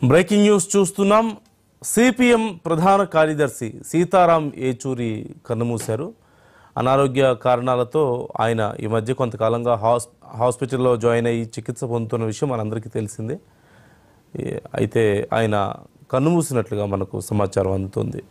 Breaking news చూస్తున్నాం. CPM ప్రధాన కార్యదర్శి సీతారాం ఏచూరి కన్నుమూశారు. అనారోగ్య కారణాలతో ఆయన ఈ మధ్య కొంతకాలంగా హాస్పిటల్లో జాయిన్ అయ్యి చికిత్స పొందుతున్న విషయం మనందరికీ తెలిసిందే. అయితే ఆయన కన్నుమూసినట్లుగా మనకు సమాచారం అందుతుంది.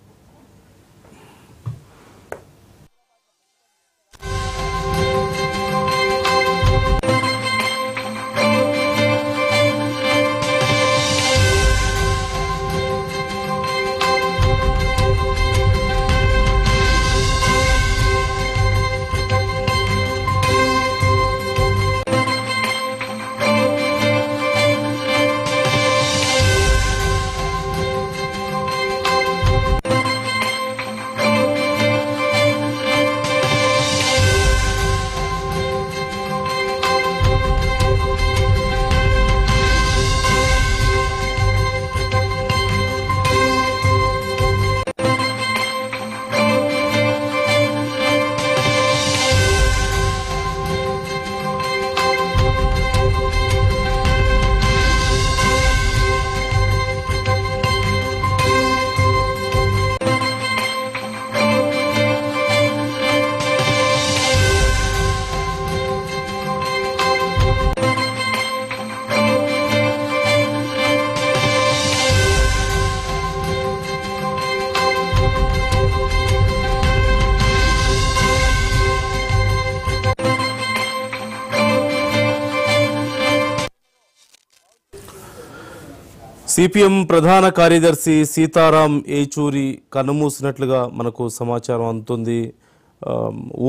సిపిఎం ప్రధాన కార్యదర్శి సీతారాం ఏచూరి కన్నుమూసినట్లుగా మనకు సమాచారం అందుతుంది.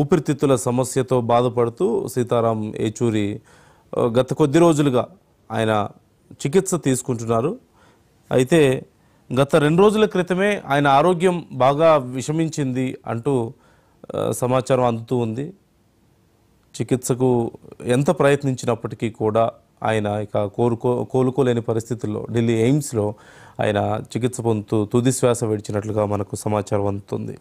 ఊపిరితిత్తుల సమస్యతో బాధపడుతూ సీతారాం ఏచూరి గత కొద్ది రోజులుగా ఆయన చికిత్స తీసుకుంటున్నారు. అయితే గత 2 రోజుల క్రితమే ఆయన ఆరోగ్యం బాగా విషమించింది అంటూ సమాచారం అందుతూ ఉంది. చికిత్సకు ఎంత ప్రయత్నించినప్పటికీ కూడా ఆయన ఇక కోలుకోలేని పరిస్థితుల్లో ఢిల్లీ ఎయిమ్స్లో ఆయన చికిత్స పొందుతూ తుది శ్వాస విడిచినట్లుగా మనకు సమాచారం అందుతుంది.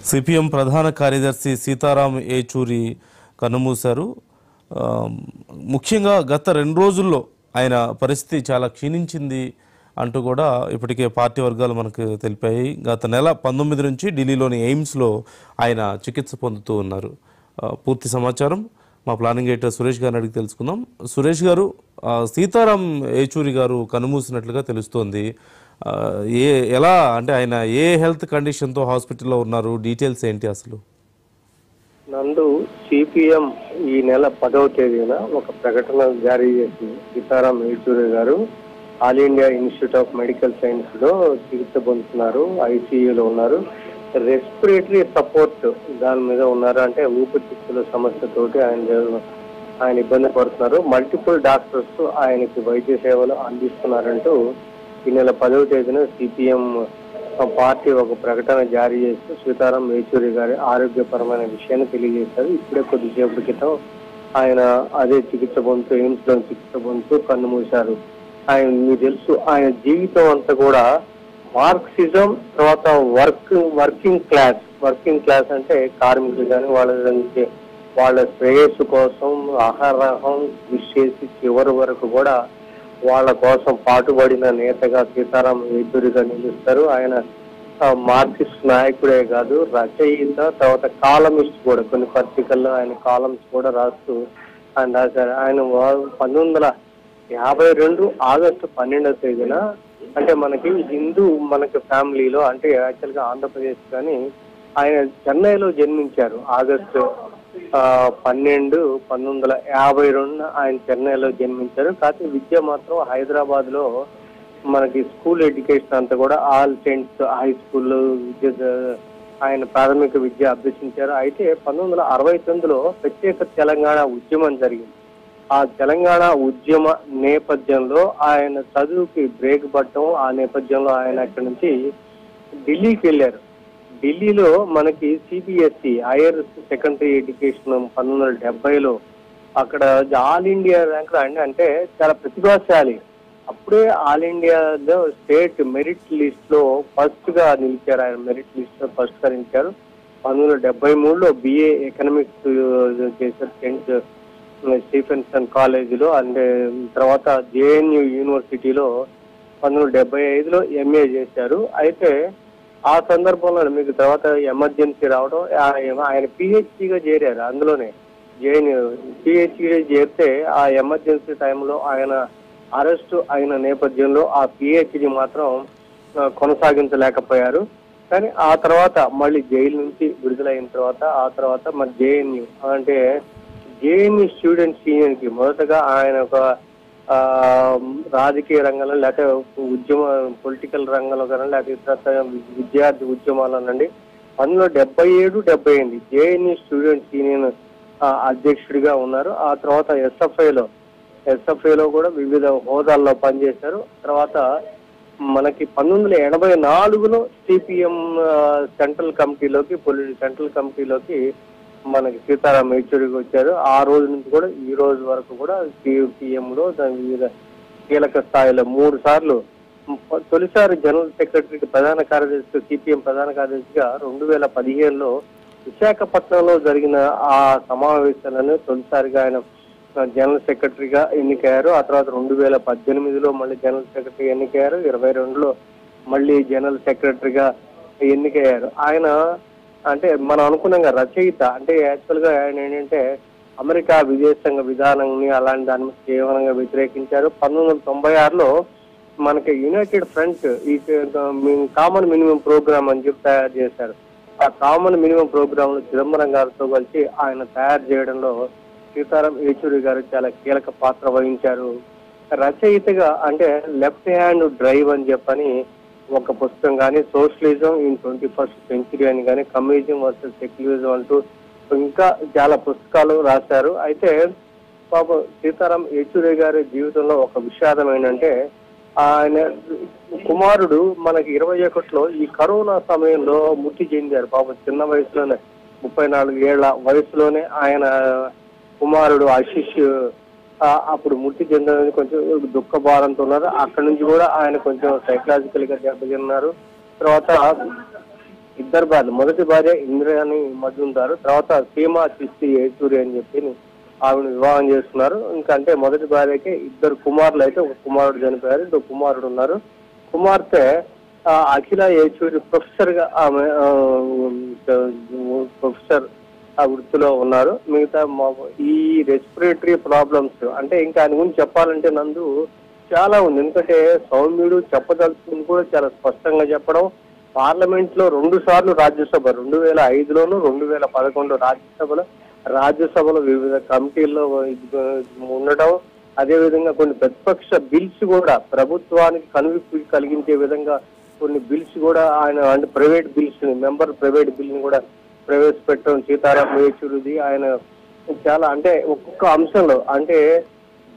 సిపిఎం ప్రధాన కార్యదర్శి సీతారాం ఏచూరి కన్నుమూశారు. ముఖ్యంగా గత 2 రోజుల్లో ఆయన పరిస్థితి చాలా క్షీణించింది అంటూ కూడా ఇప్పటికే పార్టీ వర్గాలు మనకు తెలిపాయి. గత నెల 19 నుంచి ఢిల్లీలోని ఎయిమ్స్లో ఆయన చికిత్స పొందుతూ ఉన్నారు. పూర్తి సమాచారం మా ప్లానింగ్ ఎడిటర్ సురేష్ గారిని అడిగి తెలుసుకుందాం. సురేష్ గారు, సీతారాం ఏచూరి గారు కన్నుమూసినట్లుగా తెలుస్తోంది. ఎలా అంటే ఆయన ఏ హెల్త్ కండిషన్తో హాస్పిటల్లో ఉన్నారు, డీటెయిల్స్ ఏంటి అసలు? నందు సిపిఎం ఈ నెల 10వ తేదీన ఒక ప్రకటన జారీ చేసి సీతారాం ఏచూరి గారు all India institute of medical science లో చికిత్స పొందుతున్నారు. ఐసీయూలో ఉన్నారు. రెస్పిరేటరీ సపోర్ట్ దాని మీద ఉన్నారు. అంటే ఊపిరితిత్తుల సమస్యతోటి ఆయన ఇబ్బంది పడుతున్నారు. మల్టిపుల్ డాక్టర్స్ ఆయనకి వైద్య సేవలు అందిస్తున్నారంటూ ఈ నెల 10వ తేదీన సిపిఎం పార్టీ ఒక ప్రకటన జారీ చేస్తూ సీతారాం ఏచూరి గారి ఆరోగ్యపరమైన విషయాన్ని తెలియజేశారు. ఇప్పుడే కొద్దిసేపటి క్రితం ఆయన అదే చికిత్స పొందుతూ ఎయిమ్స్ లో చికిత్స పొందుతూ కన్నుమూశారు. ఆయన మీకు తెలుసు, ఆయన జీవితం అంతా కూడా మార్క్సిజం, తర్వాత వర్కింగ్ క్లాస్ అంటే కార్మికులు కానీ వాళ్ళ శ్రేయస్సు కోసం ఆహారం కృషి చేసి చివరి వరకు కూడా వాళ్ళ కోసం పాటుపడిన నేతగా సీతారాం ఏచూరిగా నిలుస్తారు. ఆయన మార్క్సిస్ట్ నాయకుడే కాదు, రచయిత, తర్వాత కాలమిస్ట్ కూడా. కొన్ని పత్రికల్లో ఆయన కాలమ్స్ కూడా రాస్తూ ఆయన రాశారు. ఆయన 1952 ఆగస్టు 12వ తేదీన అంటే మనకి ఫ్యామిలీలో అంటే యాక్చువల్గా ఆంధ్రప్రదేశ్ కానీ ఆయన చెన్నైలో జన్మించారు. ఆగస్టు 12, 1952 ఆయన చెన్నైలో జన్మించారు. కాకపోతే విద్య మాత్రం హైదరాబాద్ లో మనకి స్కూల్ ఎడ్యుకేషన్ అంతా కూడా ఆల్ సెయింట్స్ హై స్కూల్ విద్య ఆయన ప్రాథమిక విద్య అభ్యసించారు. అయితే 1969లో ప్రత్యేక తెలంగాణ ఉద్యమం జరిగింది. ఆ తెలంగాణ ఉద్యమ నేపథ్యంలో ఆయన చదువుకి బ్రేక్ పట్టడం, ఆ నేపథ్యంలో ఆయన అక్కడి నుంచి ఢిల్లీకి వెళ్ళారు. ఢిల్లీలో మనకి సిబిఎస్ఈ హైయర్ సెకండరీ ఎడ్యుకేషన్ 1970లో అక్కడ ఆల్ ఇండియా ర్యాంక్ అంటే చాలా ప్రతిభాశాలి. అప్పుడే ఆల్ ఇండియాలో స్టేట్ మెరిట్ లిస్ట్ లో ఫస్ట్ గా నిలిచారు. ఆయన మెరిట్ లిస్ట్ లో ఫస్ట్ గా నిలిచారు. 1973లో బిఏ ఎకనామిక్స్ చేశారు సెయింట్ స్టీఫెన్సన్ కాలేజీలో. అంటే తర్వాత జేఎన్యు యూనివర్సిటీలో 1975లో ఎంఏ చేశారు. అయితే ఆ సందర్భంలో మీకు తర్వాత ఎమర్జెన్సీ రావడం, ఆయన పిహెచ్డిగా చేరారు. అందులోనే జేఎన్యు పిహెచ్డి చేరితే ఆ ఎమర్జెన్సీ టైంలో ఆయన అరెస్ట్ అయిన నేపథ్యంలో ఆ పిహెచ్డి మాత్రం కొనసాగించలేకపోయారు. కానీ ఆ తర్వాత మళ్ళీ జైలు నుంచి విడుదలైన తర్వాత ఆ తర్వాత మరి జేఎన్యు అంటే జేఎన్యు స్టూడెంట్స్ యూనియన్ కి మొదటగా ఆయన ఒక రాజకీయ రంగంలో లేకపోతే ఉద్యమ పొలిటికల్ రంగంలో కానీ లేకపోతే విద్యార్థి ఉద్యమాలనండి 1977, 78 జేఎన్యు స్టూడెంట్స్ యూనియన్ అధ్యక్షుడిగా ఉన్నారు. ఆ తర్వాత ఎస్ఎఫ్ఐలో కూడా వివిధ హోదాల్లో పనిచేశారు. తర్వాత మనకి 1984లో సిపిఎం సెంట్రల్ కమిటీలోకి మనకి సీతారాం యేచూరికి వచ్చారు. ఆ రోజు నుంచి కూడా ఈ రోజు వరకు కూడా సిపిఎం లో వివిధ కీలక స్థాయిలో 3 సార్లు, తొలిసారి జనరల్ సెక్రటరీకి ప్రధాన కార్యదర్శి సిపిఎం ప్రధాన కార్యదర్శిగా 2015లో విశాఖపట్నంలో జరిగిన ఆ సమావేశాలను తొలిసారిగా ఆయన జనరల్ సెక్రటరీగా ఎన్నికయ్యారు. ఆ తర్వాత 2018లో మళ్ళీ జనరల్ సెక్రటరీ ఎన్నికయ్యారు. 22లో మళ్ళీ జనరల్ సెక్రటరీగా ఎన్నికయ్యారు. ఆయన అంటే మనం అనుకున్నాం రచయిత అంటే యాక్చువల్ గా ఆయన ఏంటంటే అమెరికా విదేశాంగ విధానాన్ని అలాంటి దాని మీద తీవ్రంగా వ్యతిరేకించారు. 1996లో మనకి యునైటెడ్ ఫ్రంట్ ఈ కామన్ మినిమం ప్రోగ్రామ్ అని చెప్పి తయారు చేశారు. ఆ కామన్ మినిమం ప్రోగ్రామ్ లో చిదంబరం గారితో కలిసి ఆయన తయారు చేయడంలో సీతారాం యేచూరి గారు చాలా కీలక పాత్ర వహించారు. రచయితగా అంటే లెఫ్ట్ హ్యాండ్ డ్రైవ్ అని చెప్పని ఒక పుస్తకం కానీ, సోషలిజం ఇన్ 21st సెంచురీ అని కానీ, కమ్యూనిజం వర్సెస్ సెక్యులరిజం అంటూ ఇంకా చాలా పుస్తకాలు రాశారు. అయితే పాపం సీతారాం యేచూరి గారి జీవితంలో ఒక విషాదం ఏంటంటే ఆయన కుమారుడు మనకి 21లో ఈ కరోనా సమయంలో మృతి చెందారు. పాపం చిన్న వయసులోనే 34 ఏళ్ల వయసులోనే ఆయన కుమారుడు ఆశిష్ అప్పుడు మృతి చెందని కొంచెం దుఃఖ భారంతో ఉన్నారు. అక్కడి నుంచి కూడా ఆయన కొంచెం సైకలాజికల్ గా దెబ్బతిన్నారు. తర్వాత ఇద్దరు భార్య, మొదటి భార్య ఇంద్రాణి మజుందారు, తర్వాత సీమా చిస్తి యేచూరి అని చెప్పి ఆవిడ వివాహం చేసుకున్నారు. ఇంకా అంటే మొదటి భార్యకి 2 కుమారులు అయితే ఒక కుమారుడు చనిపోయారు, ఇంకో కుమారుడు ఉన్నారు. కుమార్తె అఖిల యేచూరి ప్రొఫెసర్ గా ఆమె ప్రొఫెసర్ ఆ వృత్తిలో ఉన్నారు. మిగతా ఈ రెస్పిరేటరీ ప్రాబ్లమ్స్ అంటే ఇంకా ఆయన గురించి చెప్పాలంటే నందు చాలా ఉంది. ఎందుకంటే సౌమ్యుడు చెప్పదలుచుకుని కూడా చాలా స్పష్టంగా చెప్పడం. పార్లమెంట్ లో 2 సార్లు రాజ్యసభ 2005లోను 2011 రాజ్యసభలో వివిధ కమిటీల్లో ఉండడం, అదేవిధంగా కొన్ని ప్రతిపక్ష బిల్స్ కూడా ప్రభుత్వానికి కనువిప్పు కలిగించే విధంగా కొన్ని బిల్స్ కూడా ఆయన అంటే ప్రైవేట్ బిల్ ని కూడా ప్రవేశపెట్టడం సీతారాం యేచూరిది. ఆయన చాలా అంటే ఒక్కొక్క అంశంలో అంటే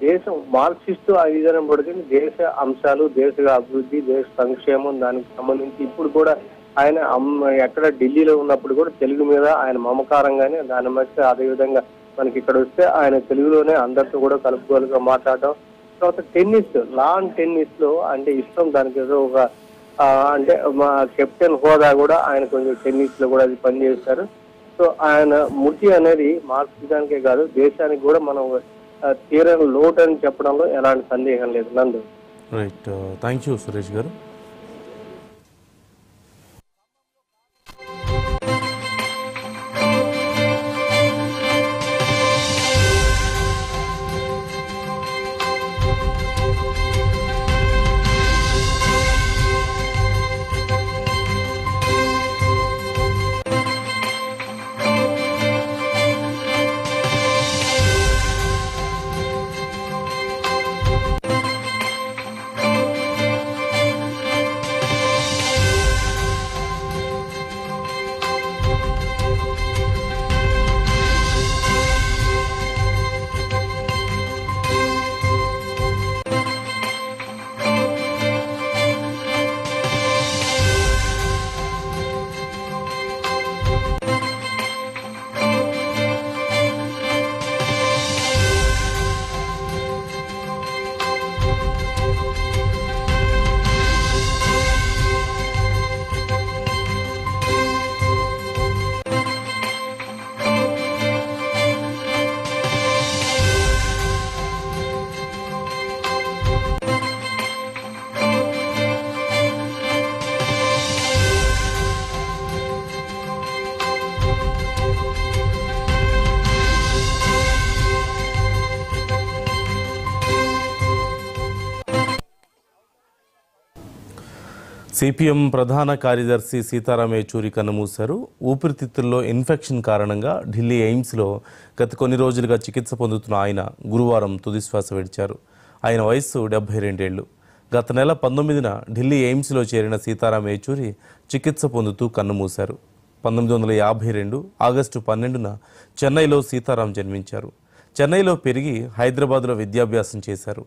దేశం మార్క్సిస్టు విధానం పడుతుంది, దేశ అంశాలు, దేశ అభివృద్ధి, దేశ సంక్షేమం దానికి సంబంధించి ఇప్పుడు కూడా ఆయన ఎక్కడ ఢిల్లీలో ఉన్నప్పుడు కూడా తెలుగు మీద ఆయన మమకారంగానే దాని మధ్య అదేవిధంగా మనకి ఇక్కడ వస్తే ఆయన తెలుగులోనే అందరితో కూడా కలుపుకోలుగా మాట్లాడటం. తర్వాత లాన్ టెన్నిస్ లో అంటే ఇష్టం, దానికి ఏదో ఒక అంటే మా కెప్టెన్ హోదా కూడా ఆయన కొంచెం టెన్నిస్ లో కూడా అది పనిచేస్తారు. సో ఆయన మృతి అనేది మార్క్సిజానికే కాదు దేశానికి కూడా మనం తీరని లోటు అని చెప్పడంలో ఎలాంటి సందేహం లేదు. నందు రైట్, థ్యాంక్ యూ సురేష్ గారు. సిపిఎం ప్రధాన కార్యదర్శి సీతారాం యేచూరి కన్నుమూశారు. ఊపిరితిత్తుల్లో ఇన్ఫెక్షన్ కారణంగా ఢిల్లీ ఎయిమ్స్లో గత కొన్ని రోజులుగా చికిత్స పొందుతున్న ఆయన గురువారం తుదిశ్వాస విడిచారు. ఆయన వయస్సు 72 ఏళ్లు. గత నెల 19న ఢిల్లీ ఎయిమ్స్లో చేరిన సీతారాం యేచూరి చికిత్స పొందుతూ కన్నుమూశారు. 1952 ఆగస్టు 12న చెన్నైలో సీతారాం జన్మించారు. చెన్నైలో పెరిగి హైదరాబాద్లో విద్యాభ్యాసం చేశారు.